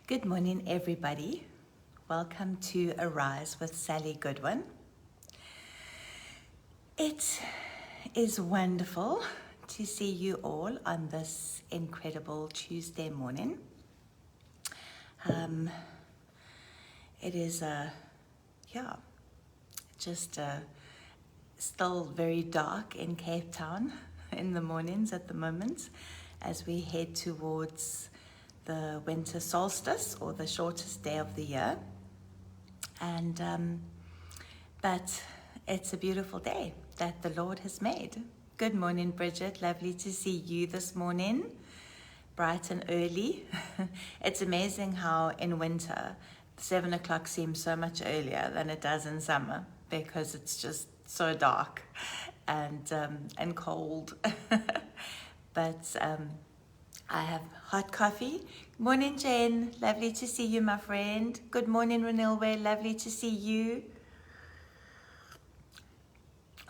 Good morning, everybody. Welcome to Arise with Sally Goodwin. It is wonderful to see you all on this incredible Tuesday morning. It is still very dark in Cape Town in the mornings at the moment as we head towards the winter solstice, or the shortest day of the year. But it's a beautiful day that the Lord has made. Good morning, Bridget. Lovely to see you this morning, bright and early. It's amazing how in winter, 7 o'clock seems so much earlier than it does in summer, because it's just so dark and cold. But I have hot coffee. Morning, Jen. Lovely to see you, my friend. Good morning, Renilwe. Lovely to see you.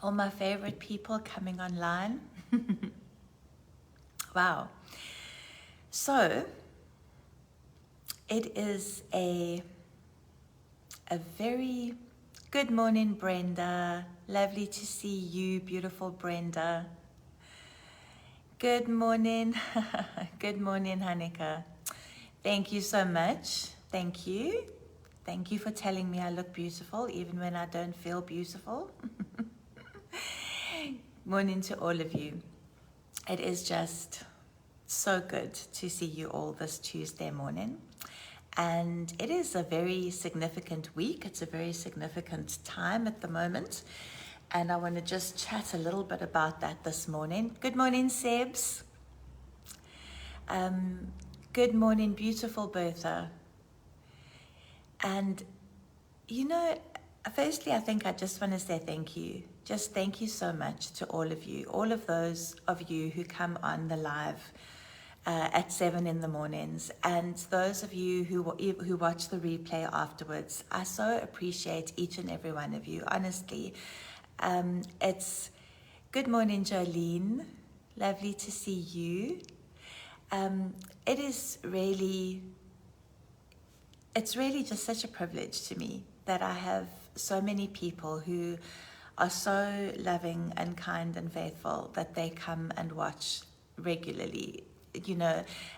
All my favorite people coming online. Wow. So, it is a very good morning, Brenda. Lovely to see you, beautiful Brenda. Good morning. Good morning, Hanika. Thank you so much. Thank you. Thank you for telling me I look beautiful, even when I don't feel beautiful. Morning to all of you. It is just so good to see you all this Tuesday morning. And it is a very significant week. It's a very significant time at the moment. And I want to just chat a little bit about that this morning. Good morning, Sebs. Good morning, beautiful Bertha. And, firstly, I think I just want to say thank you. Just thank you so much to all of you. All of those of you who come on the live at 7 in the mornings, and those of you who watch the replay afterwards. I so appreciate each and every one of you, honestly. It's good morning, Jolene. Lovely to see you. It's really just such a privilege to me that I have so many people who are so loving and kind and faithful that they come and watch regularly,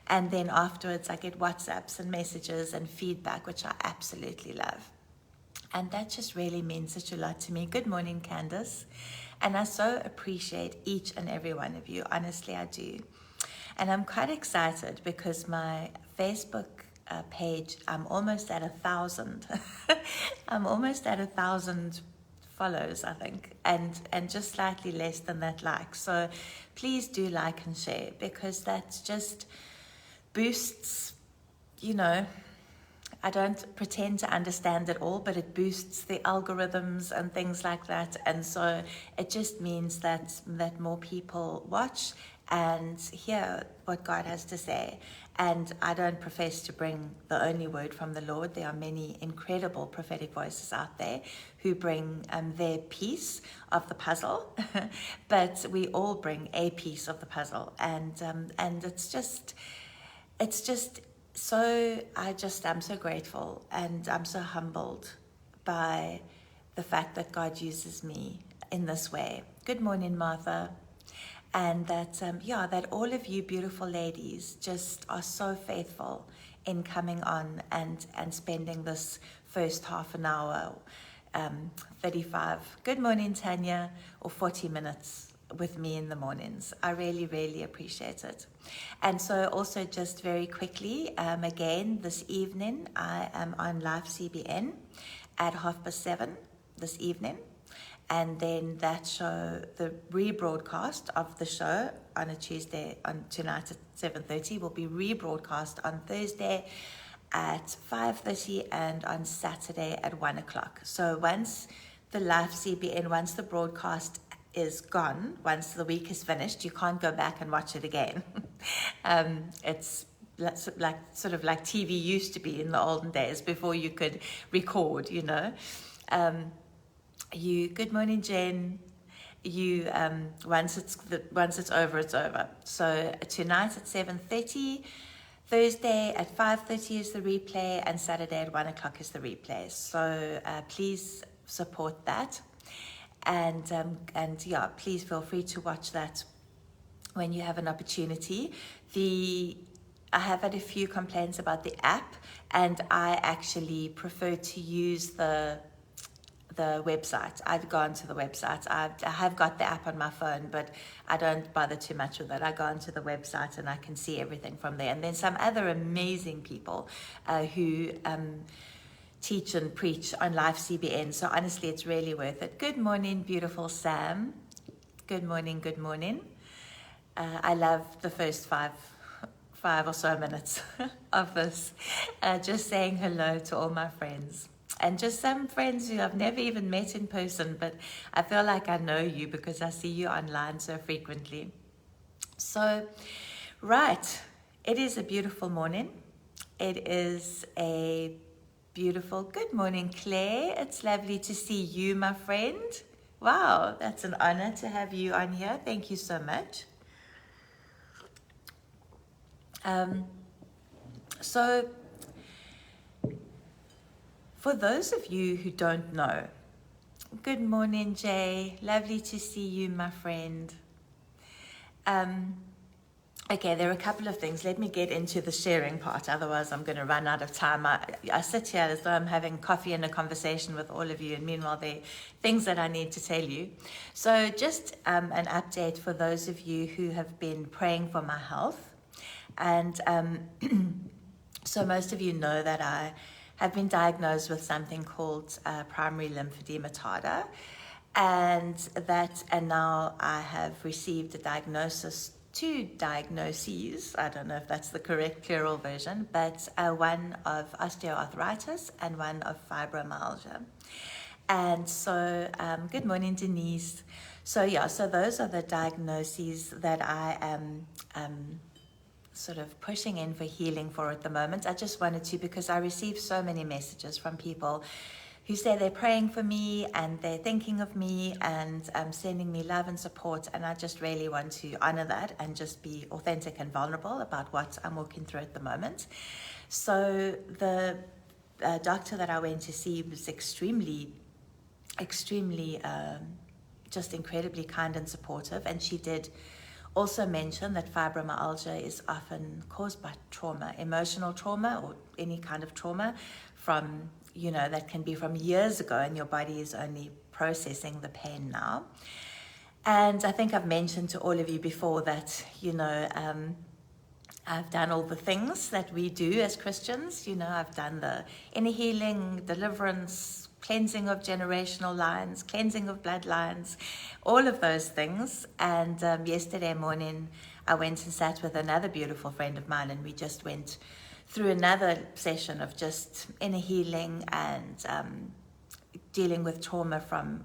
and then afterwards I get WhatsApps and messages and feedback, which I absolutely love. And that just really means such a lot to me. Good morning, Candace. And I so appreciate each and every one of you. Honestly, I do. And I'm quite excited because my Facebook page, I'm almost at 1,000. I'm almost at 1,000 follows, I think, and just slightly less than that likes. So please do like and share, because that just boosts, I don't pretend to understand it all, but it boosts the algorithms and things like that. And so it just means that more people watch and hear what God has to say. And I don't profess to bring the only word from the Lord. There are many incredible prophetic voices out there who bring their piece of the puzzle, but we all bring a piece of the puzzle. And it's just so, I'm so grateful, and I'm so humbled by the fact that God uses me in this way. Good morning, Martha. And that, that all of you beautiful ladies just are so faithful in coming on and spending this first half an hour, 35. Good morning, Tanya, or 40 minutes with me in the mornings. I really, really appreciate it. And so also just very quickly, again, this evening, I am on Live CBN at 7:30 this evening. And then that show, the rebroadcast of the show on a Tuesday, on tonight at 7:30, will be rebroadcast on Thursday at 5:30 and on Saturday at 1 o'clock. So once the Live CBN, once the broadcast is gone, once the week is finished, you can't go back and watch it again. It's sort of like TV used to be in the olden days before you could record, good morning, Jen. Once it's over, it's over. So tonight at 7:30, Thursday at 5:30 is the replay, and Saturday at 1 o'clock is the replay. So please support that. And yeah, please feel free to watch that when you have an opportunity. I have had a few complaints about the app, and I actually prefer to use the website. I've gone to the website. I have got the app on my phone, but I don't bother too much with it. I go onto the website and I can see everything from there. And then some other amazing people who teach and preach on Life CBN. So honestly, it's really worth it. Good morning, beautiful Sam. Good morning, good morning. I love the first five or so minutes of this, just saying hello to all my friends. And just some friends who I've never even met in person, but I feel like I know you because I see you online so frequently. So, right, it is a beautiful morning. It is a beautiful, good morning, Claire. It's lovely to see you, my friend. Wow, that's an honor to have you on here. Thank you so much. So, for those of you who don't know, good morning, Jay. Lovely to see you, my friend. Okay, there are a couple of things. Let me get into the sharing part, otherwise I'm going to run out of time. I sit here as though I'm having coffee and a conversation with all of you, and meanwhile there are things that I need to tell you. So just an update for those of you who have been praying for my health. And so most of you know that I have been diagnosed with something called primary lymphedema, and now I have received a diagnosis, two diagnoses, I don't know if that's the correct plural version, but one of osteoarthritis and one of fibromyalgia. And so, good morning, Denise. So yeah, so those are the diagnoses that I am sort of pushing in for healing for at the moment. I just wanted to, because I receive so many messages from people who say they're praying for me and they're thinking of me and sending me love and support, and I just really want to honor that and just be authentic and vulnerable about what I'm walking through at the moment. So the doctor that I went to see was extremely just incredibly kind and supportive, and she did also mention that fibromyalgia is often caused by trauma, emotional trauma, or any kind of trauma from, that can be from years ago, and your body is only processing the pain now. And I think I've mentioned to all of you before that, I've done all the things that we do as Christians. I've done the inner healing, deliverance, cleansing of generational lines, cleansing of bloodlines, all of those things. And yesterday morning, I went and sat with another beautiful friend of mine, and we just went through another session of just inner healing and dealing with trauma from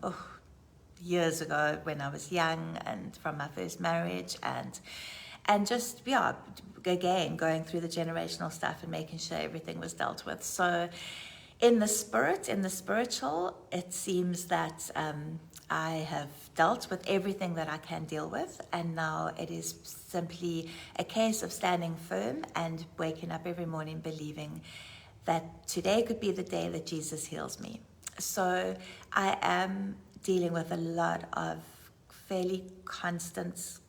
years ago when I was young, and from my first marriage, and just, again, going through the generational stuff and making sure everything was dealt with. So in the spiritual, it seems that I have dealt with everything that I can deal with, and now it is simply a case of standing firm and waking up every morning believing that today could be the day that Jesus heals me. So I am dealing with a lot of fairly consistent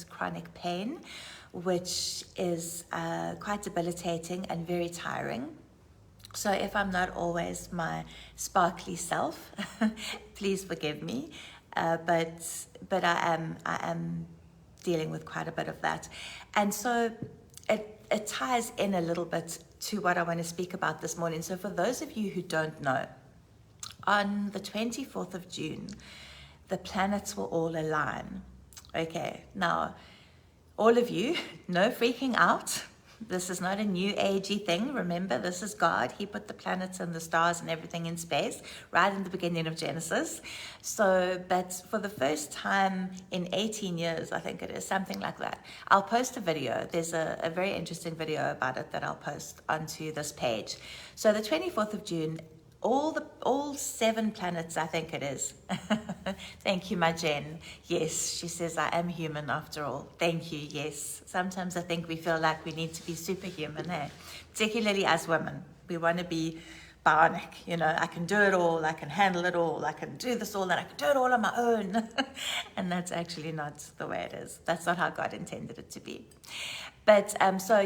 chronic pain, which is quite debilitating and very tiring. So if I'm not always my sparkly self, please forgive me. But I am dealing with quite a bit of that. And so it ties in a little bit to what I want to speak about this morning. So for those of you who don't know, on the 24th of June, the planets will all align. Okay, now, all of you, no freaking out. This is not a new agey thing. Remember, this is God. He put the planets and the stars and everything in space right in the beginning of Genesis. So, but for the first time in 18 years, I think it is, something like that, I'll post a video. There's a very interesting video about it that I'll post onto this page. So the 24th of June, all 7 planets, I think it is. Thank you, my Jen. Yes, she says I am human after all. Thank you. Yes, sometimes I think we feel like we need to be superhuman, particularly as women. We want to be bionic, I can do it all, I can handle it all, I can do this all, and I can do it all on my own. And that's actually not the way it is. That's not how God intended it to be. But so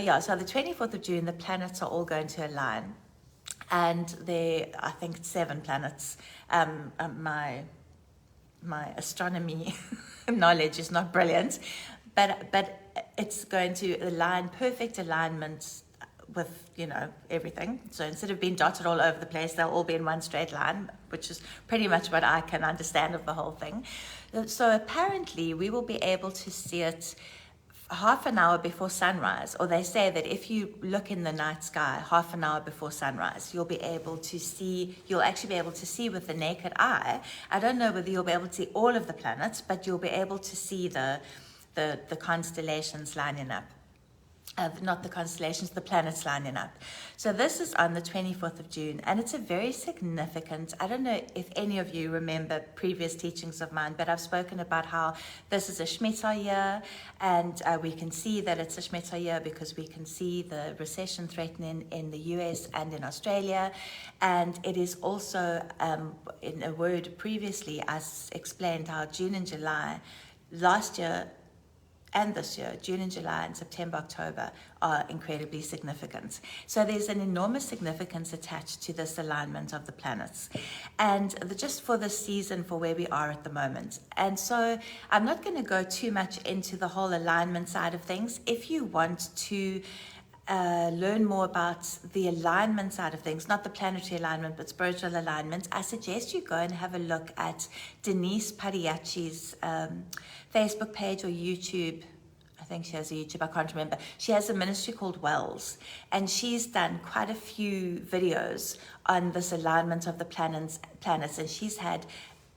the 24th of June, the planets are all going to align. And there, I think, 7 planets. My astronomy knowledge is not brilliant, but it's going to align, perfect alignment with everything. So instead of being dotted all over the place, they'll all be in one straight line, which is pretty much what I can understand of the whole thing. So apparently we will be able to see it half an hour before sunrise, or they say that if you look in the night sky half an hour before sunrise, you'll actually be able to see with the naked eye. I don't know whether you'll be able to see all of the planets, but you'll be able to see the constellations lining up. Not the constellations, the planets lining up. So this is on the 24th of June, and it's a very significant, I don't know if any of you remember previous teachings of mine, but I've spoken about how this is a Shemitah year, and we can see that it's a Shemitah year because we can see the recession threatening in the US and in Australia. And it is also, in a word previously, I explained how June and July last year and this year, June and July and September, October, are incredibly significant. So there's an enormous significance attached to this alignment of the planets, and just for this season, for where we are at the moment. And so I'm not going to go too much into the whole alignment side of things. If you want to learn more about the alignment side of things, not the planetary alignment, but spiritual alignment, I suggest you go and have a look at Denise Padiachi's Facebook page or YouTube. I think she has a YouTube, I can't remember. She has a ministry called Wells, and she's done quite a few videos on this alignment of the planets, and she's had,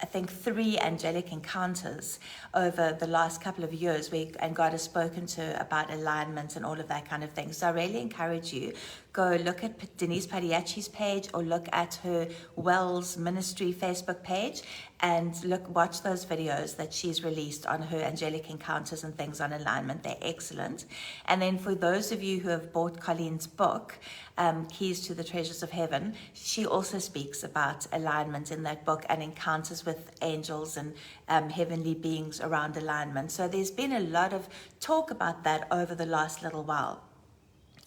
I think, 3 angelic encounters over the last couple of years and God has spoken to her about alignment and all of that kind of thing. So I really encourage you, go look at Denise Padiachi's page or look at her Wells Ministry Facebook page and watch those videos that she's released on her angelic encounters and things on alignment. They're excellent. And then for those of you who have bought Colleen's book, Keys to the Treasures of Heaven, she also speaks about alignment in that book and encounters with angels and heavenly beings around alignment. So there's been a lot of talk about that over the last little while.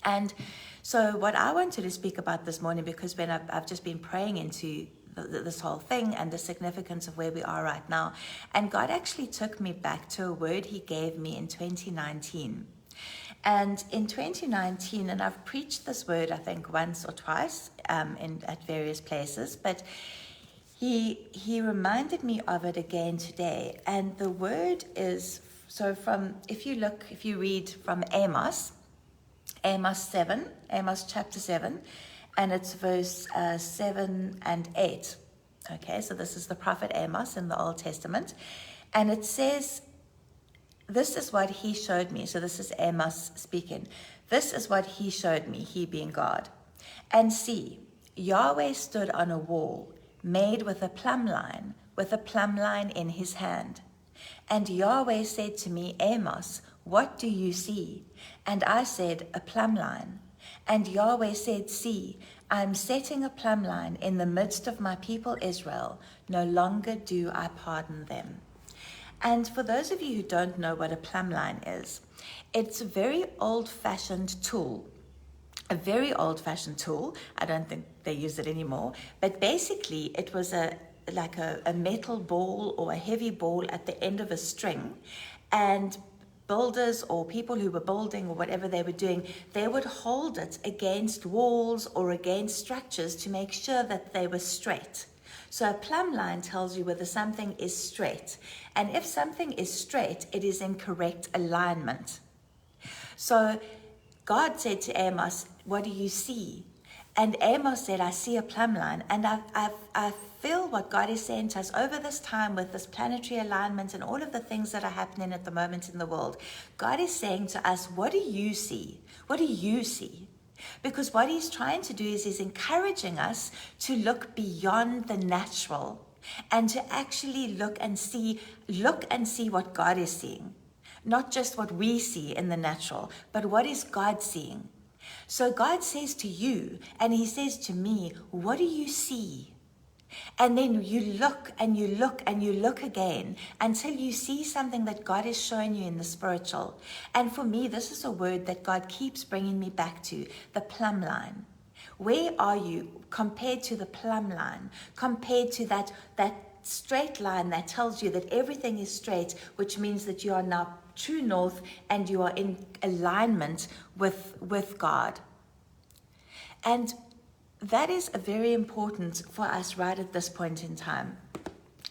And so what I wanted to speak about this morning, because when I've just been praying into this whole thing and the significance of where we are right now, and God actually took me back to a word he gave me in 2019. And in 2019, and I've preached this word, I think, once or twice at various places, but he reminded me of it again today. And the word is, so if you read from Amos chapter 7, and it's verse 7 and 8. Okay, so this is the prophet Amos in the Old Testament. And it says, this is what he showed me. So this is Amos speaking. This is what he showed me, he being God. And see, Yahweh stood on a wall made with a plumb line in his hand. And Yahweh said to me, Amos, what do you see? And I said, a plumb line. And Yahweh said, see, I am setting a plumb line in the midst of my people Israel. No longer do I pardon them. And for those of you who don't know what a plumb line is, it's a very old-fashioned tool. A very old-fashioned tool. I don't think they use it anymore. But basically, it was like a metal ball or a heavy ball at the end of a string. And builders or people who were building or whatever they were doing, they would hold it against walls or against structures to make sure that they were straight. So a plumb line tells you whether something is straight. And if something is straight, it is in correct alignment. So God said to Amos, what do you see? And Amos said, I see a plumb line. And I feel what God is saying to us over this time with this planetary alignment and all of the things that are happening at the moment in the world. God is saying to us, what do you see? What do you see? Because what he's trying to do is he's encouraging us to look beyond the natural and to actually look and see what God is seeing. Not just what we see in the natural, but what is God seeing? So God says to you, and he says to me, what do you see? And then you look and you look and you look again until you see something that God has shown you in the spiritual. And for me, this is a word that God keeps bringing me back to, the plumb line. Where are you compared to the plumb line, compared to that straight line that tells you that everything is straight, which means that you are now true north and you are in alignment with God. And that is very important for us right at this point in time.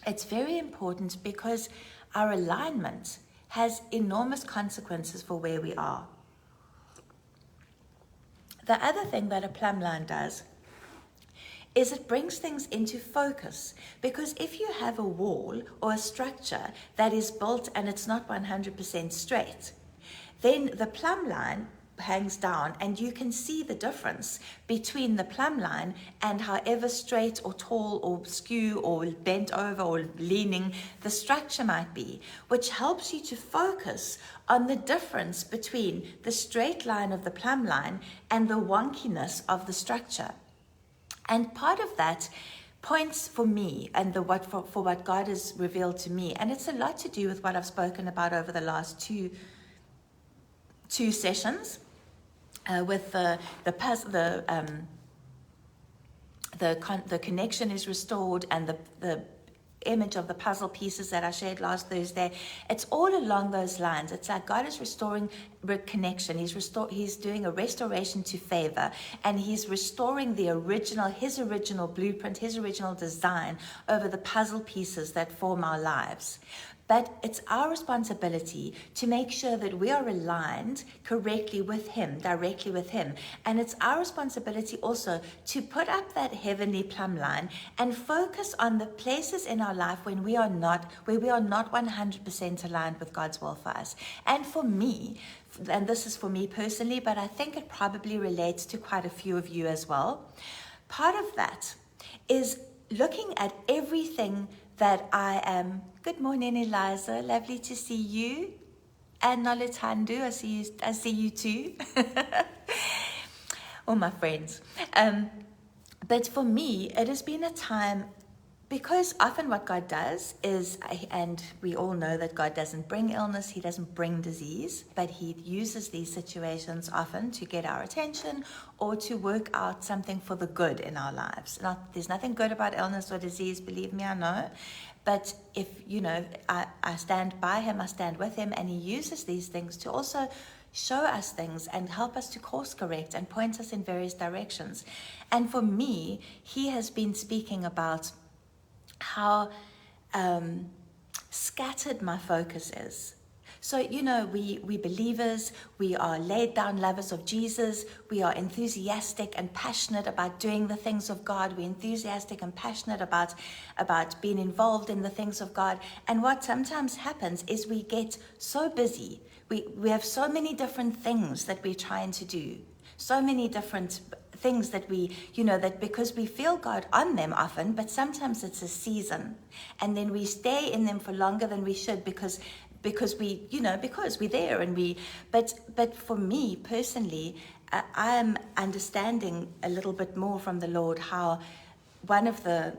It's very important because our alignment has enormous consequences for where we are. The other thing that a plumb line does is it brings things into focus. Because if you have a wall or a structure that is built and it's not 100% straight, then the plumb line hangs down and you can see the difference between the plumb line and however straight or tall or skew or bent over or leaning the structure might be, which helps you to focus on the difference between the straight line of the plumb line and the wonkiness of the structure. And part of that points for me and for what God has revealed to me, and it's a lot to do with what I've spoken about over the last two sessions, with the connection is restored, and the image of the puzzle pieces that I shared last Thursday. It's all along those lines. It's like God is restoring connection. He's doing a restoration to favor, and he's restoring his original blueprint, his original design over the puzzle pieces that form our lives. But it's our responsibility to make sure that we are aligned correctly with him, directly with him. And it's our responsibility also to put up that heavenly plumb line and focus on the places in our life where we are not 100% aligned with God's will for us. And for me, and this is for me personally, but I think it probably relates to quite a few of you as well, part of that is looking at everything that I am. Good morning, Eliza. Lovely to see you. And Nolitandu, I see you too. All my friends. But for me, it has been a time, because often what God does is, and we all know that God doesn't bring illness, he doesn't bring disease, but he uses these situations often to get our attention or to work out something for the good in our lives. There's nothing good about illness or disease, believe me, I know. But if, I stand by him, I stand with him, and he uses these things to also show us things and help us to course correct and point us in various directions. And for me, he has been speaking about how scattered my focus is. So, we believers, we are laid down lovers of Jesus. We are enthusiastic and passionate about doing the things of God. We're enthusiastic and passionate about being involved in the things of God. And what sometimes happens is we get so busy. We have so many different things that we're trying to do. So many different things that that because we feel God on them often, but sometimes it's a season. And then we stay in them for longer than we should because we're there and but for me personally, I am understanding a little bit more from the Lord how one of the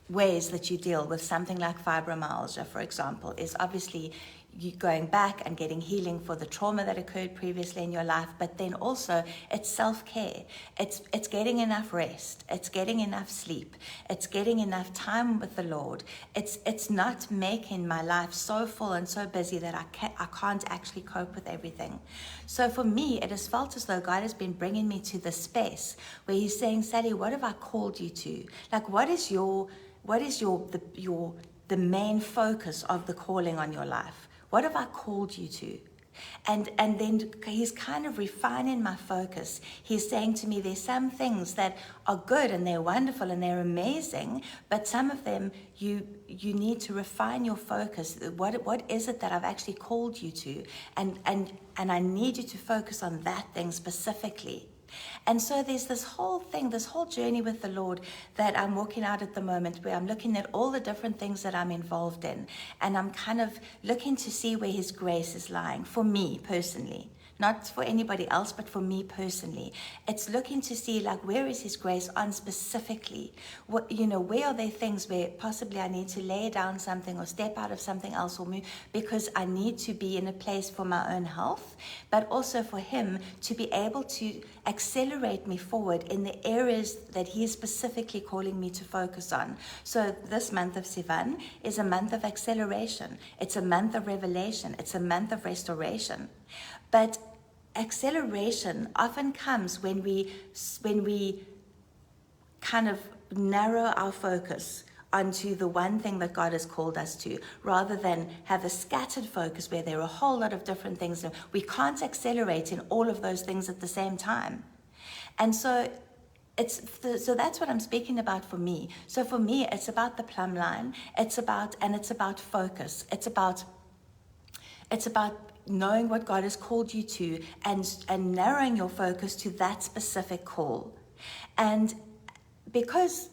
ways that you deal with something like fibromyalgia, for example, is obviously you going back and getting healing for the trauma that occurred previously in your life, but then also it's self-care. It's getting enough rest. It's getting enough sleep. It's getting enough time with the Lord. It's not making my life so full and so busy that I can't actually cope with everything. So for me, it has felt as though God has been bringing me to this space where he's saying, Sally, what have I called you to? Like, what is the main focus of the calling on your life? What have I called you to? And then he's kind of refining my focus. He's saying to me, there's some things that are good and they're wonderful and they're amazing, but some of them you need to refine your focus. What is it that I've actually called you to? And I need you to focus on that thing specifically. And so there's this whole thing, this whole journey with the Lord that I'm walking out at the moment, where I'm looking at all the different things that I'm involved in, and I'm kind of looking to see where His grace is lying for me personally. Not for anybody else, but for me personally. It's looking to see, like, where is His grace on specifically? What, where are there things where possibly I need to lay down something or step out of something else or move, because I need to be in a place for my own health, but also for Him to be able to accelerate me forward in the areas that He is specifically calling me to focus on. So this month of Sivan is a month of acceleration. It's a month of revelation. It's a month of restoration. But acceleration often comes when we kind of narrow our focus onto the one thing that God has called us to, rather than have a scattered focus where there are a whole lot of different things. We can't accelerate in all of those things at the same time. And so so that's what I'm speaking about for me. So for me, it's about the plumb line. It's about focus. It's about knowing what God has called you to, and narrowing your focus to that specific call. And because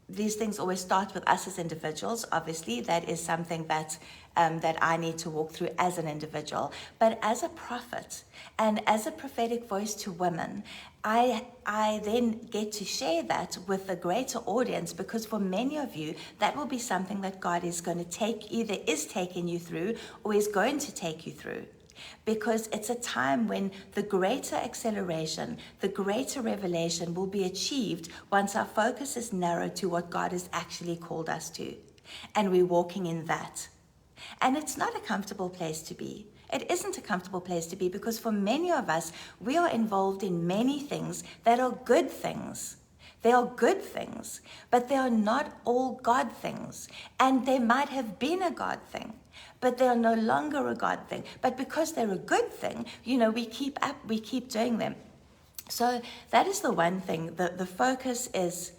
these things always start with us as individuals, obviously, that is something that I need to walk through as an individual. But as a prophet and as a prophetic voice to women, I then get to share that with a greater audience, because for many of you, that will be something that God is going to either is taking you through or is going to take you through. Because it's a time when the greater acceleration, the greater revelation will be achieved once our focus is narrowed to what God has actually called us to. And we're walking in that. And it's not a comfortable place to be. It isn't a comfortable place to be, because for many of us, we are involved in many things that are good things. They are good things, but they are not all God things. And they might have been a God thing, but they are no longer a God thing. But because they're a good thing, we keep doing them. So that is the one thing. The focus is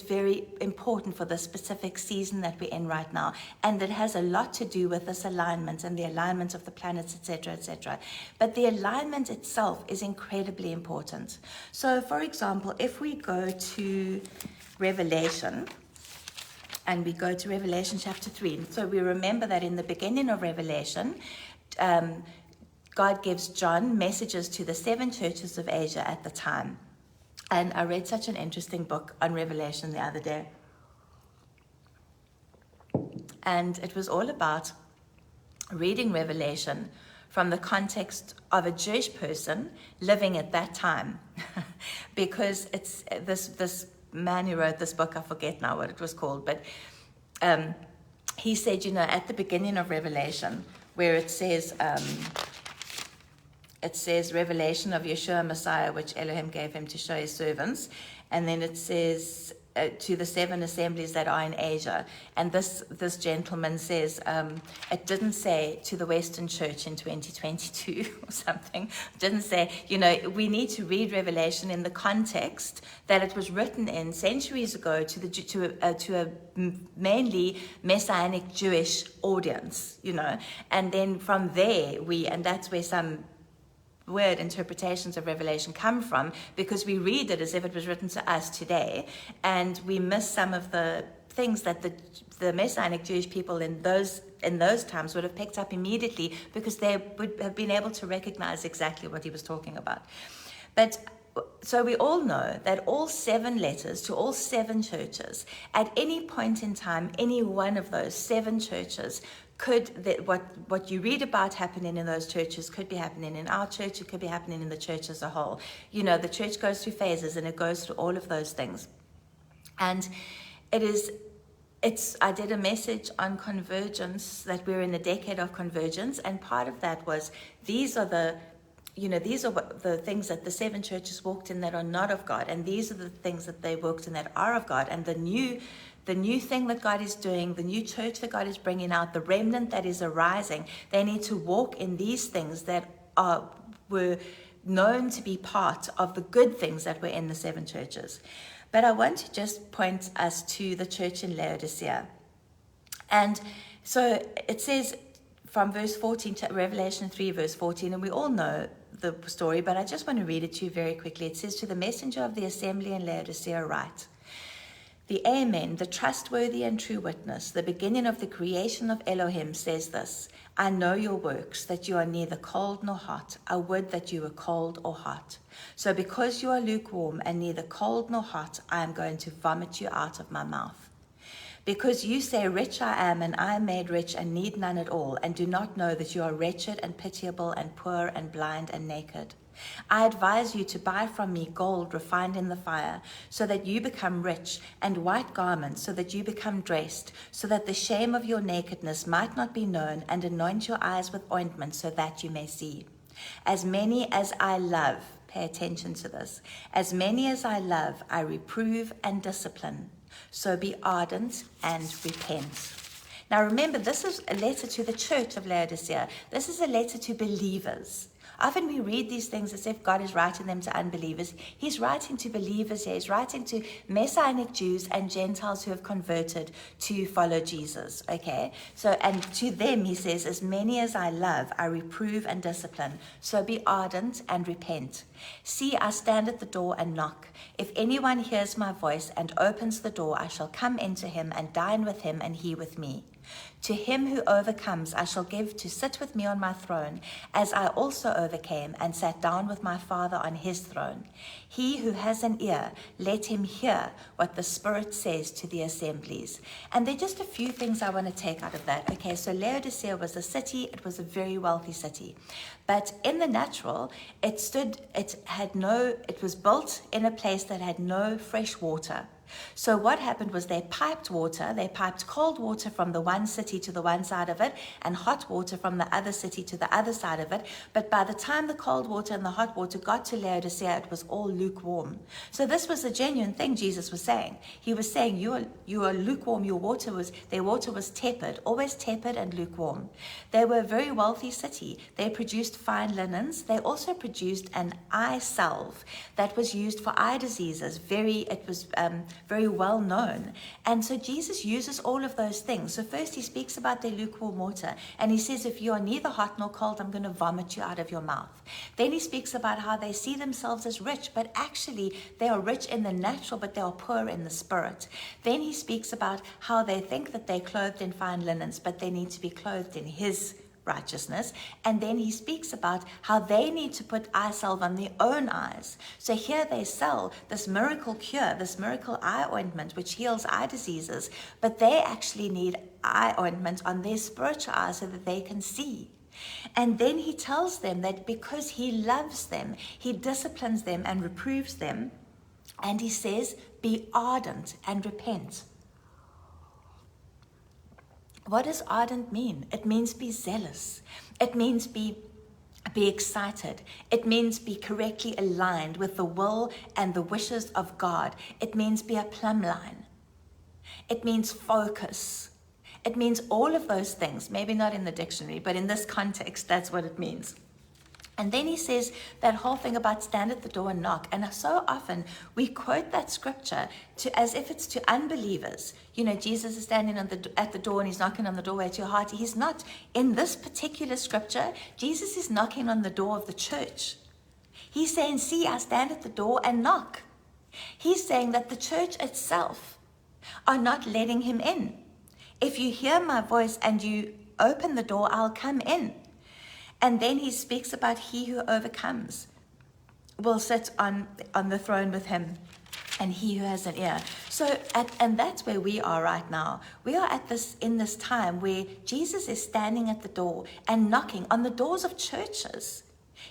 very important for the specific season that we're in right now. And it has a lot to do with this alignment and the alignment of the planets, etc., etc. But the alignment itself is incredibly important. So, for example, if we go to Revelation, and we go to Revelation chapter 3. So we remember that in the beginning of Revelation, God gives John messages to the 7 churches of Asia at the time. And I read such an interesting book on Revelation the other day. And it was all about reading Revelation from the context of a Jewish person living at that time. Because it's this man who wrote this book, I forget now what it was called, but he said, at the beginning of Revelation, where it says revelation of Yeshua Messiah, which Elohim gave him to show his servants. And then it says to the 7 assemblies that are in Asia. And this gentleman says, it didn't say to the Western Church in 2022 or something. It didn't say, we need to read Revelation in the context that it was written in centuries ago to a mainly Messianic Jewish audience, And then from there, and that's where some word interpretations of Revelation come from, because we read it as if it was written to us today, and we miss some of the things that the Messianic Jewish people in those times would have picked up immediately, because they would have been able to recognize exactly what he was talking about. But so we all know that all 7 letters to all 7 churches, at any point in time, any one of those 7 churches what you read about happening in those churches could be happening in our church. It could be happening in the church as a whole. The church goes through phases, and it goes through all of those things. And I did a message on convergence, that we're in a decade of convergence, and part of that was these are the things that the 7 churches walked in that are not of God, and these are the things that they walked in that are of God. And the new thing that God is doing, the new church that God is bringing out, the remnant that is arising, they need to walk in these things that were known to be part of the good things that were in the 7 churches. But I want to just point us to the church in Laodicea. And so it says from verse 14 to Revelation 3, verse 14, and we all know the story, but I just want to read it to you very quickly. It says, "To the messenger of the assembly in Laodicea write, the Amen, the trustworthy and true witness, the beginning of the creation of Elohim, says this, I know your works, that you are neither cold nor hot. I would that you were cold or hot. So because you are lukewarm and neither cold nor hot, I am going to vomit you out of my mouth. Because you say, rich I am, and I am made rich, and need none at all, and do not know that you are wretched and pitiable and poor and blind and naked. I advise you to buy from me gold refined in the fire, so that you become rich, and white garments, so that you become dressed, so that the shame of your nakedness might not be known, and anoint your eyes with ointment, so that you may see. As many as I love," pay attention to this, "as many as I love, I reprove and discipline. So be ardent and repent." Now remember, this is a letter to the church of Laodicea. This is a letter to believers. Often we read these things as if God is writing them to unbelievers. He's writing to believers here. He's writing to Messianic Jews and Gentiles who have converted to follow Jesus, okay? So, and to them he says, as many as I love, I reprove and discipline. So be ardent and repent. See, I stand at the door and knock. If anyone hears my voice and opens the door, I shall come into him and dine with him and he with me. To him who overcomes, I shall give to sit with me on my throne, as I also overcame and sat down with my Father on his throne. He who has an ear, let him hear what the Spirit says to the assemblies. And there are just a few things I want to take out of that. Okay, so Laodicea was a city. It was a very wealthy city. But in the natural, it was built in a place that had no fresh water. So what happened was they piped cold water from the one city to the one side of it, and hot water from the other city to the other side of it. But by the time the cold water and the hot water got to Laodicea, it was all lukewarm. So this was a genuine thing Jesus was saying. He was saying, you are lukewarm. Their water was tepid, always tepid and lukewarm. They were a very wealthy city. They produced fine linens. They also produced an eye salve that was used for eye diseases. It was very well known. And so Jesus uses all of those things. So first he speaks about their lukewarm water, and he says, if you are neither hot nor cold, I'm going to vomit you out of your mouth. Then he speaks about how they see themselves as rich, but actually they are rich in the natural, but they are poor in the spirit. Then he speaks about how they think that they're clothed in fine linens, but they need to be clothed in his righteousness. And then he speaks about how they need to put eye salve on their own eyes. So here they sell this miracle cure, this miracle eye ointment, which heals eye diseases, but they actually need eye ointment on their spiritual eyes so that they can see. And then he tells them that because he loves them, he disciplines them and reproves them. And he says, be ardent and repent. What does ardent mean? It means be zealous. It means be excited. It means be correctly aligned with the will and the wishes of God. It means be a plumb line. It means focus. It means all of those things, maybe not in the dictionary, but in this context, that's what it means. And then he says that whole thing about stand at the door and knock. And so often we quote that scripture as if it's to unbelievers. You know, Jesus is standing at the door and he's knocking on the doorway to your heart. He's not. In this particular scripture, Jesus is knocking on the door of the church. He's saying, see, I stand at the door and knock. He's saying that the church itself are not letting him in. If you hear my voice and you open the door, I'll come in. And then he speaks about he who overcomes will sit on the throne with him, and he who has an ear. So, and that's where we are right now. We are in this time where Jesus is standing at the door and knocking on the doors of churches.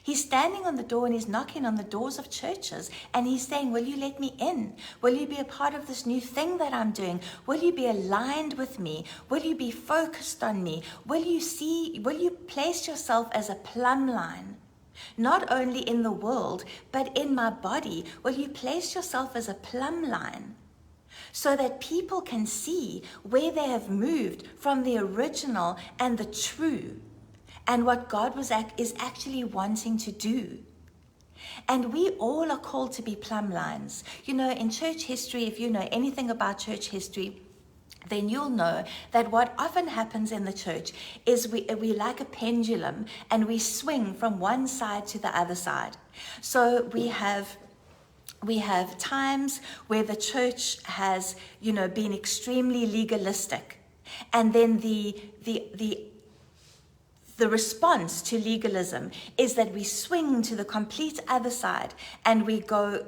He's standing on the door and he's knocking on the doors of churches, and he's saying, will you let me in? Will you be a part of this new thing that I'm doing? Will you be aligned with me? Will you be focused on me? Will you place yourself as a plumb line? Not only in the world, but in my body. Will you place yourself as a plumb line so that people can see where they have moved from the original and the true? and what God is actually wanting to do. And we all are called to be plumb lines. You know, in church history, if you know anything about church history, then you'll know that what often happens in the church is we like a pendulum, and we swing from one side to the other side. So we have times where the church has, been extremely legalistic, and then the response to legalism is that we swing to the complete other side, and we go,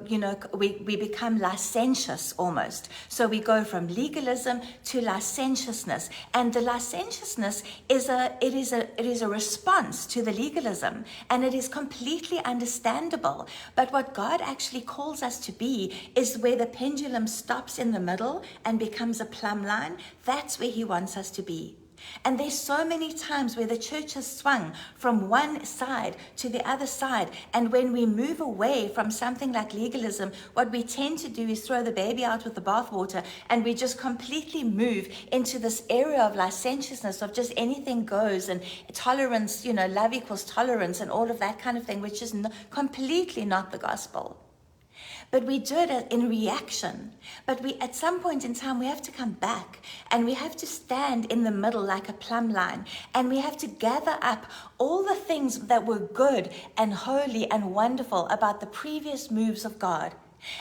we become licentious almost. So we go from legalism to licentiousness, and the licentiousness is a response to the legalism, and it is completely understandable. But what God actually calls us to be is where the pendulum stops in the middle and becomes a plumb line. That's where He wants us to be. And there's so many times where the church has swung from one side to the other side. And when we move away from something like legalism, what we tend to do is throw the baby out with the bathwater, and we just completely move into this area of licentiousness, of just anything goes, and tolerance, love equals tolerance and all of that kind of thing, which is completely not the gospel. But we do it in reaction. But at some point in time, we have to come back, and we have to stand in the middle like a plumb line, and we have to gather up all the things that were good and holy and wonderful about the previous moves of God.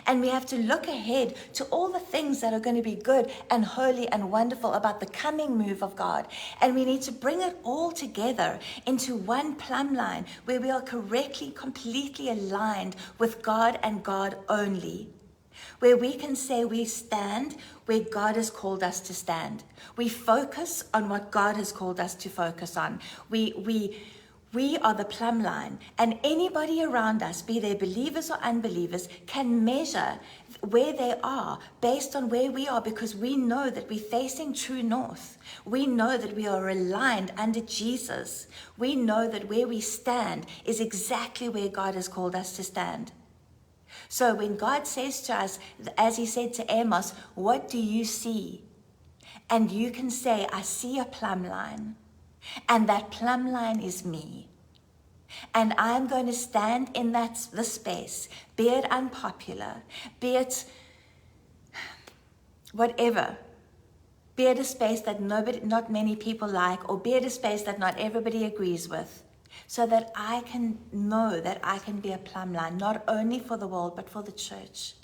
And we have to look ahead to all the things that are going to be good and holy and wonderful about the coming move of God. And we need to bring it all together into one plumb line where we are correctly, completely aligned with God and God only. Where we can say we stand where God has called us to stand. We focus on what God has called us to focus on. We are the plumb line, and anybody around us, be they believers or unbelievers, can measure where they are based on where we are, because we know that we're facing true north. We know that we are aligned under Jesus. We know that where we stand is exactly where God has called us to stand. So when God says to us, as He said to Amos, "What do you see?" And you can say, "I see a plumb line. And that plumb line is me. And I'm going to stand in the space, be it unpopular, be it whatever, be it a space that not many people like, or be it a space that not everybody agrees with, so that I can know that I can be a plumb line, not only for the world, but for the church."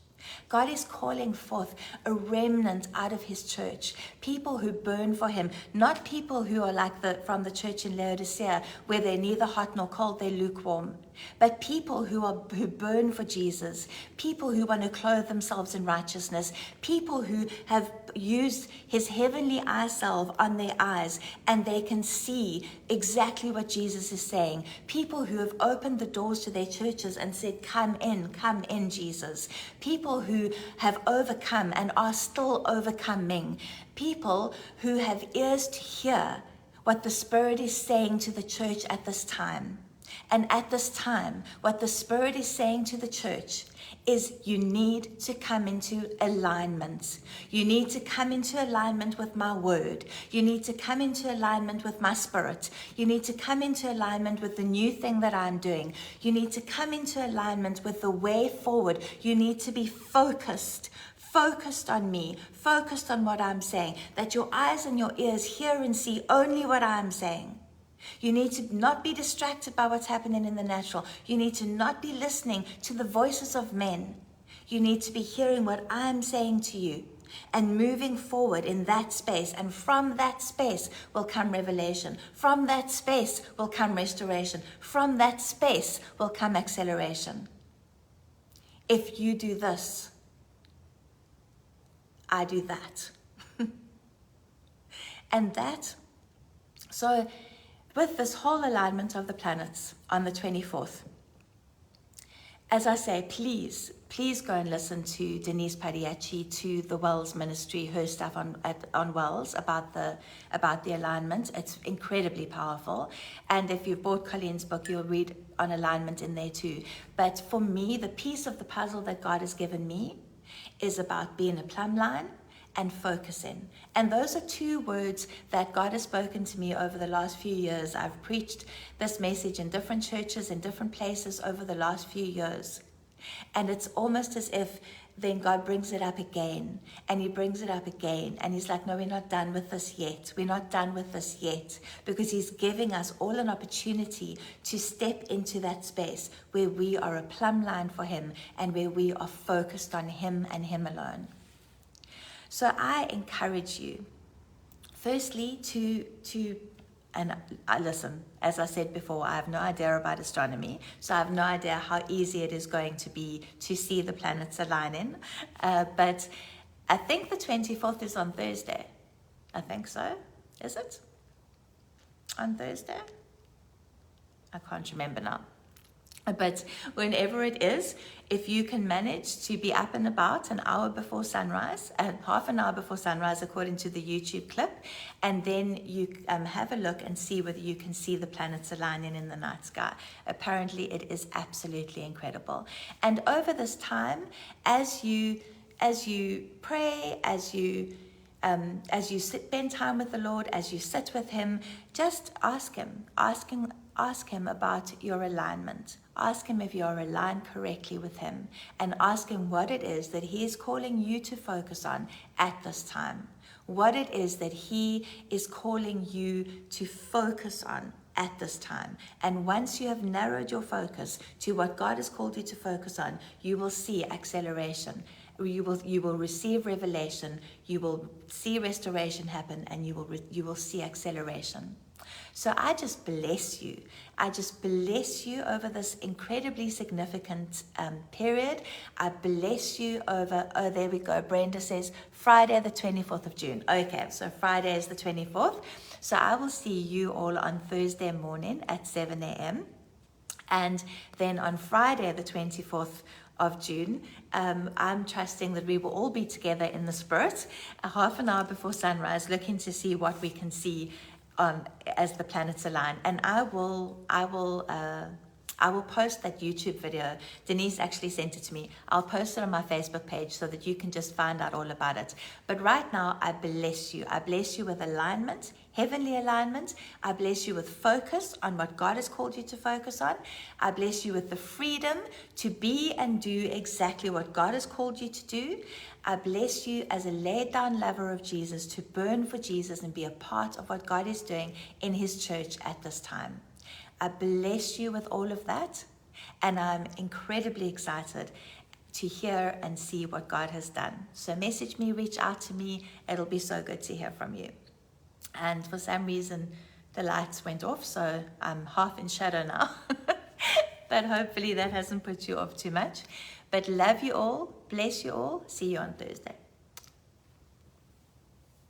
God is calling forth a remnant out of His church, people who burn for Him, not people who are like from the church in Laodicea, where they're neither hot nor cold, they're lukewarm, but people who burn for Jesus, people who want to clothe themselves in righteousness, people who have used His heavenly eye salve on their eyes, and they can see exactly what Jesus is saying, people who have opened the doors to their churches and said, come in, Jesus, people who have overcome and are still overcoming, people who have ears to hear what the Spirit is saying to the church at this time. And at this time, what the Spirit is saying to the church is, you need to come into alignment. You need to come into alignment with my word. You need to come into alignment with my Spirit. You need to come into alignment with the new thing that I'm doing. You need to come into alignment with the way forward. You need to be focused on me, focused on what I'm saying, that your eyes and your ears hear and see only what I'm saying. You need to not be distracted by what's happening in the natural. You need to not be listening to the voices of men. You need to be hearing what I'm saying to you and moving forward in that space. And from that space will come revelation. From that space will come restoration. From that space will come acceleration. If you do this, I do that. And that, so with this whole alignment of the planets on the 24th, as I say, please go and listen to Denise Padiachi, to the Wells Ministry, her stuff on Wells about the alignment. It's incredibly powerful. And if you've bought Colleen's book, you'll read on alignment in there too. But for me, the piece of the puzzle that God has given me is about being a plumb line and focus in. And those are two words that God has spoken to me over the last few years. I've preached this message in different churches, in different places over the last few years. And it's almost as if then God brings it up again, and he brings it up again, and he's like, no, we're not done with this yet. We're not done with this yet, because he's giving us all an opportunity to step into that space where we are a plumb line for him and where we are focused on him and him alone. So I encourage you, firstly, and listen, as I said before, I have no idea about astronomy, so I have no idea how easy it is going to be to see the planets aligning. But I think the 24th is on Thursday. I think so. Is it? On Thursday? I can't remember now. But whenever it is, if you can manage to be up and about an hour before sunrise, half an hour before sunrise according to the YouTube clip, and then you have a look and see whether you can see the planets aligning in the night sky. Apparently it is absolutely incredible. And over this time, as you pray, as you spend time with the Lord, as you sit with him, just ask him about your alignment. Ask him if you are aligned correctly with him, and ask him what it is that he is calling you to focus on at this time. What it is that he is calling you to focus on at this time. And once you have narrowed your focus to what God has called you to focus on, you will see acceleration. You will receive revelation. You will see restoration happen, and you will see acceleration. So I just bless you. I just bless you over this incredibly significant period. I bless you over, oh, there we go. Brenda says Friday, the 24th of June. Okay, so Friday is the 24th. So I will see you all on Thursday morning at 7 a.m. And then on Friday, the 24th of June, I'm trusting that we will all be together in the spirit, a half an hour before sunrise, looking to see what we can see as the planets align. And I will post that YouTube video. Denise actually sent it to me. I'll post it on my Facebook page so that you can just find out all about it. But right now, I bless you. I bless you with alignment, heavenly alignment. I bless you with focus on what God has called you to focus on. I bless you with the freedom to be and do exactly what God has called you to do. I bless you as a laid down lover of Jesus to burn for Jesus and be a part of what God is doing in his church at this time. I bless you with all of that, and I'm incredibly excited to hear and see what God has done. So message me, reach out to me. It'll be so good to hear from you. And for some reason, the lights went off, so I'm half in shadow now. But hopefully that hasn't put you off too much. But love you all, bless you all, see you on Thursday.